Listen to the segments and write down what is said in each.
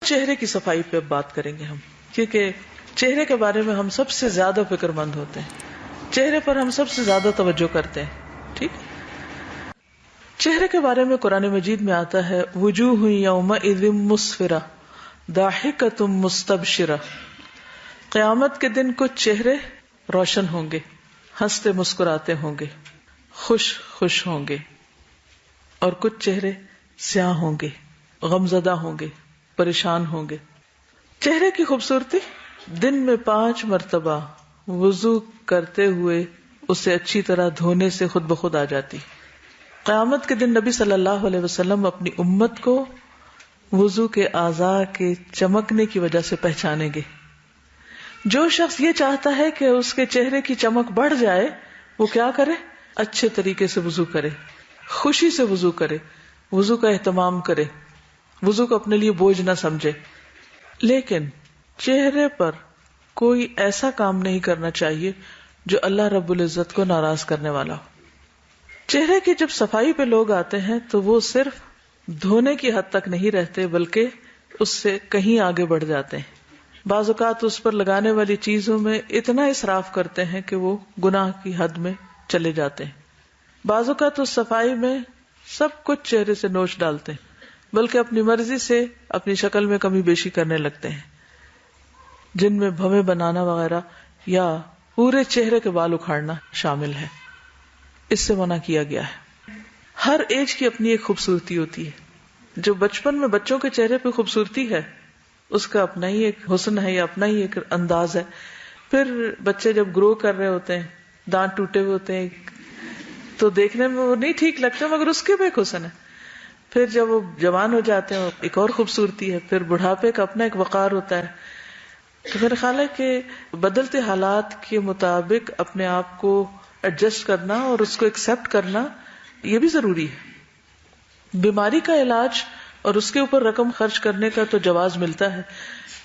چہرے کی صفائی پہ بات کریں گے ہم، کیونکہ چہرے کے بارے میں ہم سب سے زیادہ فکر مند ہوتے ہیں، چہرے پر ہم سب سے زیادہ توجہ کرتے ہیں. ٹھیک، چہرے کے بارے میں قرآن مجید میں آتا ہے وجوہ یومئذ مسفرہ ضاحکۃ مستبشرہ. قیامت کے دن کچھ چہرے روشن ہوں گے، ہنستے مسکراتے ہوں گے، خوش ہوں گے، اور کچھ چہرے سیاہ ہوں گے، غمزدہ ہوں گے، پریشان ہوں گے. چہرے کی خوبصورتی دن میں 5 مرتبہ وضو کرتے ہوئے اسے اچھی طرح دھونے سے خود بخود آ جاتی. قیامت کے دن نبی صلی اللہ علیہ وسلم اپنی امت کو وضو کے اعضاء کے چمکنے کی وجہ سے پہچانیں گے. جو شخص یہ چاہتا ہے کہ اس کے چہرے کی چمک بڑھ جائے وہ کیا کرے؟ اچھے طریقے سے وضو کرے، خوشی سے وضو کرے، وضو کا اہتمام کرے، وضو کو اپنے لیے بوجھ نہ سمجھے. لیکن چہرے پر کوئی ایسا کام نہیں کرنا چاہیے جو اللہ رب العزت کو ناراض کرنے والا ہو. چہرے کی جب صفائی پہ لوگ آتے ہیں تو وہ صرف دھونے کی حد تک نہیں رہتے بلکہ اس سے کہیں آگے بڑھ جاتے ہیں. بعض اوقات اس پر لگانے والی چیزوں میں اتنا اسراف کرتے ہیں کہ وہ گناہ کی حد میں چلے جاتے ہیں. بعض اوقات اس صفائی میں سب کچھ چہرے سے نوچ ڈالتے ہیں بلکہ اپنی مرضی سے اپنی شکل میں کمی بیشی کرنے لگتے ہیں، جن میں بھویں بنانا وغیرہ یا پورے چہرے کے بال اکھاڑنا شامل ہے. اس سے منع کیا گیا ہے. ہر ایج کی اپنی ایک خوبصورتی ہوتی ہے. جو بچپن میں بچوں کے چہرے پہ خوبصورتی ہے اس کا اپنا ہی ایک حسن ہے یا اپنا ہی ایک انداز ہے. پھر بچے جب گرو کر رہے ہوتے ہیں، دانت ٹوٹے ہوئے ہوتے ہیں تو دیکھنے میں وہ نہیں ٹھیک لگتے مگر اس کے بھی ایک حسن ہے. پھر جب وہ جوان ہو جاتے ہیں ایک اور خوبصورتی ہے. پھر بڑھاپے کا اپنا ایک وقار ہوتا ہے. تو میرا خیال ہے کہ بدلتے حالات کے مطابق اپنے آپ کو ایڈجسٹ کرنا اور اس کو ایکسپٹ کرنا یہ بھی ضروری ہے. بیماری کا علاج اور اس کے اوپر رقم خرچ کرنے کا تو جواز ملتا ہے،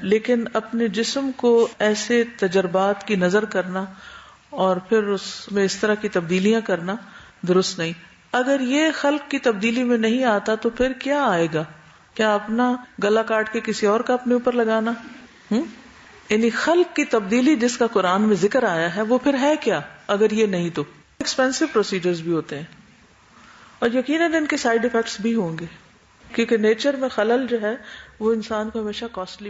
لیکن اپنے جسم کو ایسے تجربات کی نظر کرنا اور پھر اس میں اس طرح کی تبدیلیاں کرنا درست نہیں. اگر یہ خلق کی تبدیلی میں نہیں آتا تو پھر کیا آئے گا؟ کیا اپنا گلا کاٹ کے کسی اور کا اپنے اوپر لگانا؟ یعنی خلق کی تبدیلی جس کا قرآن میں ذکر آیا ہے وہ پھر ہے کیا اگر یہ نہیں؟ تو ایکسپینسو پروسیجرز بھی ہوتے ہیں اور یقیناً ان کے سائیڈ ایفیکٹس بھی ہوں گے، کیونکہ نیچر میں خلل جو ہے وہ انسان کو ہمیشہ کاسٹلی